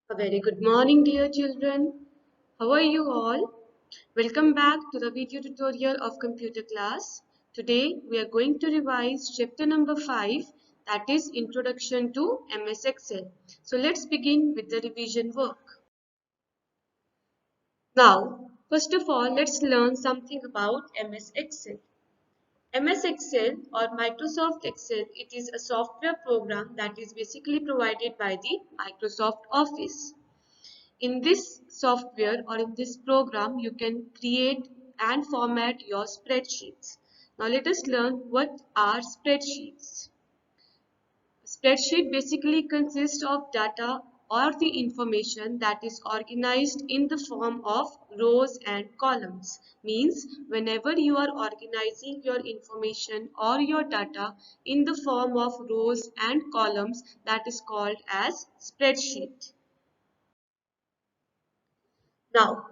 A very good morning, dear children. How are you all? Welcome back to the video tutorial of computer class. Today we are going to revise chapter number 5, that is Introduction to MS Excel. So let's begin with the revision work. Now, first of all, let's learn something about MS Excel. MS Excel or Microsoft Excel, it is a software program that is basically provided by the Microsoft Office. In this software or in this program, you can create and format your spreadsheets. Now let us learn what are spreadsheets. Spreadsheet basically consists of data or the information that is organized in the form of rows and columns. Means whenever you are organizing your information or your data in the form of rows and columns, that is called as spreadsheet. Now,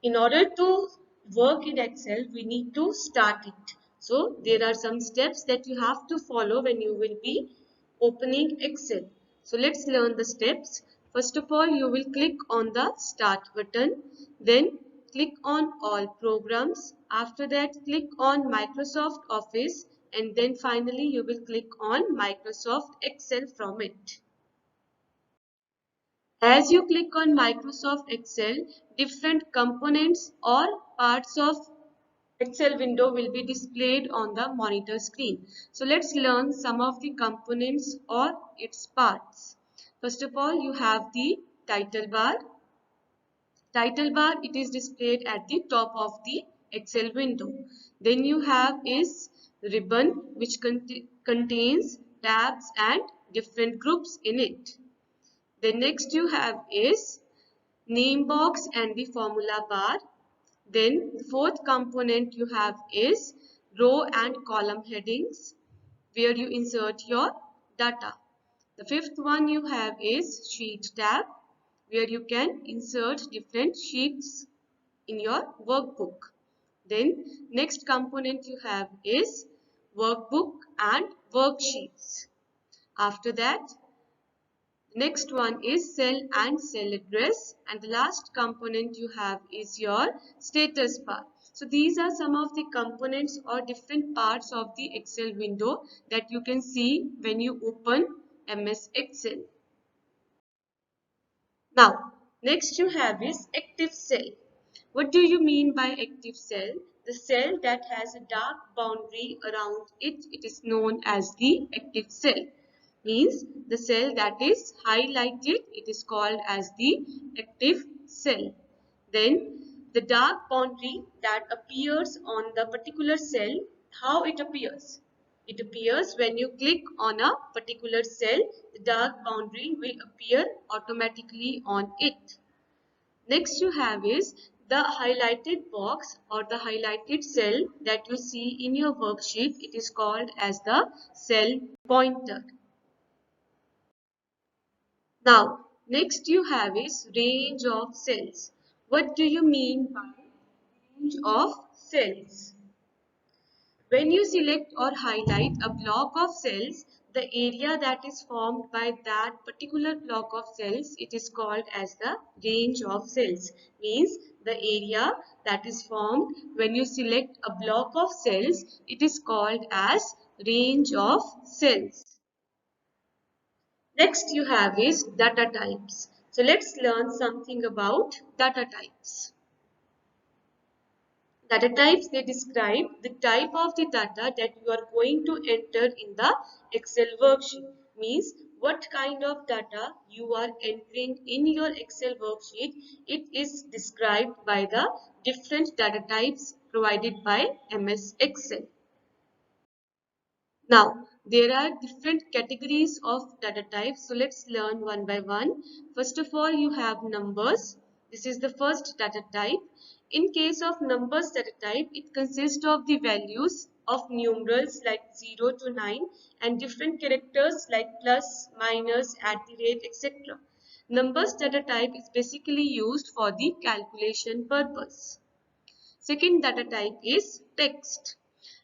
in order to work in Excel, we need to start it. So, there are some steps that you have to follow when you will be opening Excel. So, let's learn the steps. First of all, you will click on the Start button. Then, click on All Programs. After that, click on Microsoft Office. And then finally, you will click on Microsoft Excel from it. As you click on Microsoft Excel, different components or parts of Excel window will be displayed on the monitor screen. So let's learn some of the components or its parts. First of all, you have the title bar. Title bar, it is displayed at the top of the Excel window. Then you have is ribbon, which contains tabs and different groups in it. The next you have is name box and the formula bar. Then the fourth component you have is row and column headings where you insert your data. The fifth one you have is sheet tab where you can insert different sheets in your workbook. Then next component you have is workbook and worksheets. After that, next one is cell and cell address, and the last component you have is your status bar. So these are some of the components or different parts of the Excel window that you can see when you open MS Excel. Now, next you have is active cell. What do you mean by active cell? The cell that has a dark boundary around it, it is known as the active cell. Means the cell that is highlighted, it is called as the active cell. Then the dark boundary that appears on the particular cell, how it appears? It appears when you click on a particular cell, the dark boundary will appear automatically on it. Next you have is the highlighted box or the highlighted cell that you see in your worksheet. It is called as the cell pointer. Now, next you have is range of cells. What do you mean by range of cells? When you select or highlight a block of cells, the area that is formed by that particular block of cells, it is called as the range of cells. Means the area that is formed when you select a block of cells, it is called as range of cells. Next you have is data types. So let's learn something about data types. Data types, they describe the type of the data that you are going to enter in the Excel worksheet. Means what kind of data you are entering in your Excel worksheet. It is described by the different data types provided by MS Excel. Now, there are different categories of data types. So let's learn one by one. First of all, you have numbers. This is the first data type. In case of numbers data type, it consists of the values of numerals like 0 to 9 and different characters like plus, minus, at the rate, etc. Numbers data type is basically used for the calculation purpose. Second data type is text.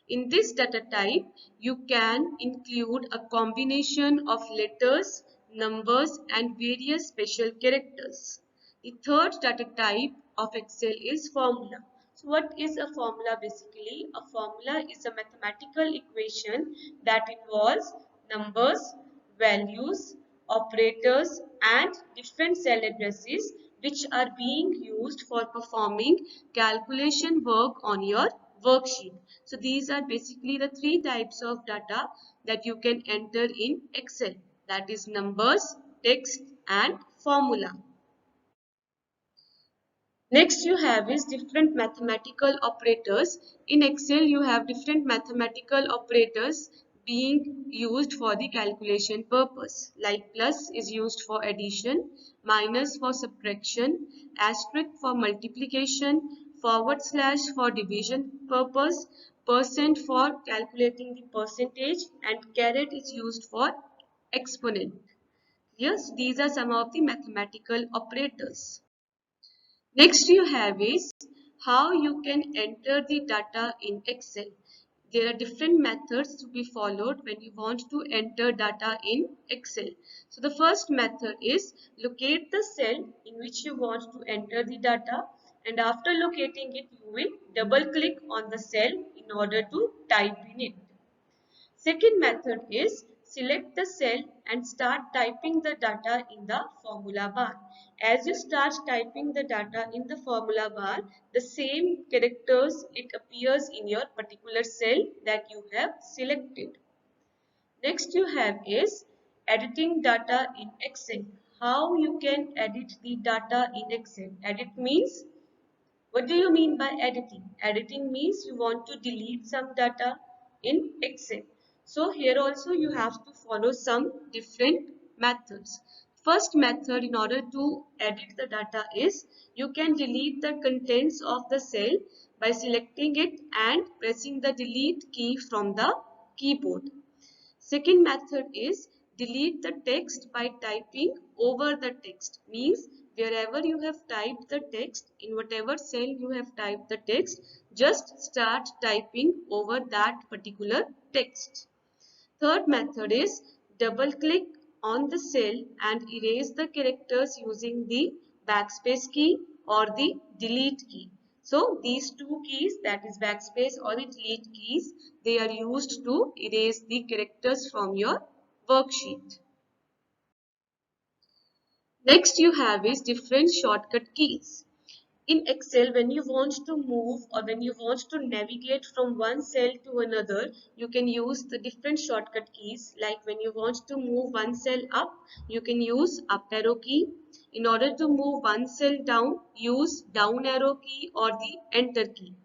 In this data type, you can include a combination of letters, numbers, and various special characters. The third data type of Excel is formula. So what is a formula basically? A formula is a mathematical equation that involves numbers, values, operators, and different cell addresses which are being used for performing calculation work on your worksheet. So these are basically the three types of data that you can enter in Excel, that is numbers, text, and formula. Next you have is different mathematical operators. In Excel you have different mathematical operators being used for the calculation purpose. Like plus is used for addition, minus for subtraction, asterisk for multiplication, forward slash for division purpose, percent for calculating the percentage, and caret is used for exponent. Yes, these are some of the mathematical operators. Next you have is how you can enter the data in Excel. There are different methods to be followed when you want to enter data in Excel. So the first method is locate the cell in which you want to enter the data, and after locating it you will double click on the cell in order to type in it. Second method is select the cell and start typing the data in the formula bar. As you start typing the data in the formula bar, the same characters it appears in your particular cell that you have selected. Next you have is editing data in Excel. How you can edit the data in Excel? Edit means, what do you mean by editing? Editing means you want to delete some data in Excel. So here also you have to follow some different methods. First method in order to edit the data is you can delete the contents of the cell by selecting it and pressing the delete key from the keyboard. Second method is delete the text by typing over the text. Means wherever you have typed the text, in whatever cell you have typed the text, just start typing over that particular text. Third method is double click on the cell and erase the characters using the backspace key or the delete key. So these two keys, that is backspace or the delete keys, they are used to erase the characters from your worksheet. Next you have is different shortcut keys. In Excel, when you want to move or when you want to navigate from one cell to another, you can use the different shortcut keys. Like when you want to move one cell up, you can use up arrow key. In order to move one cell down, use down arrow key or the enter key.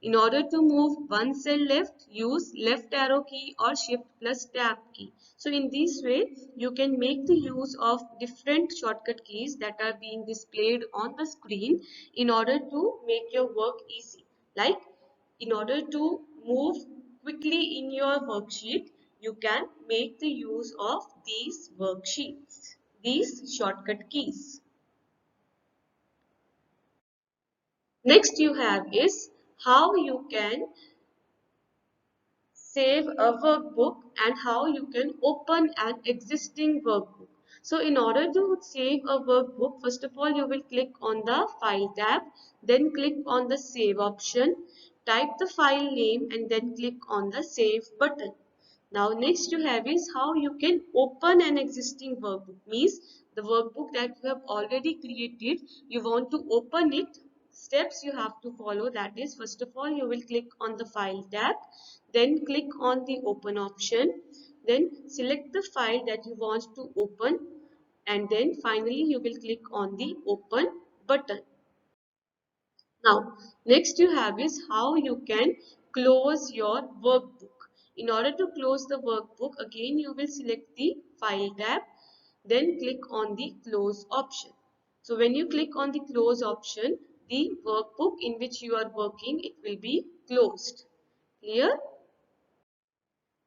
In order to move one cell left, use left arrow key or shift plus tab key. So in this way, you can make the use of different shortcut keys that are being displayed on the screen in order to make your work easy. Like in order to move quickly in your worksheet, you can make the use of these shortcut keys. Next you have is how you can save a workbook and how you can open an existing workbook. So in order to save a workbook, first of all you will click on the file tab, then click on the save option, type the file name and then click on the save button. Now next you have is how you can open an existing workbook. Means the workbook that you have already created, you want to open it. Steps you have to follow, that is, first of all you will click on the file tab, then click on the open option, then select the file that you want to open, and then finally you will click on the open button. Now, next you have is how you can close your workbook. In order to close the workbook, again you will select the file tab, then click on the close option. So when you click on the close option, the workbook in which you are working, it will be closed. Clear?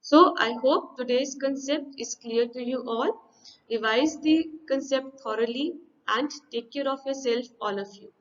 So I hope today's concept is clear to you all. Revise the concept thoroughly and take care of yourself, all of you.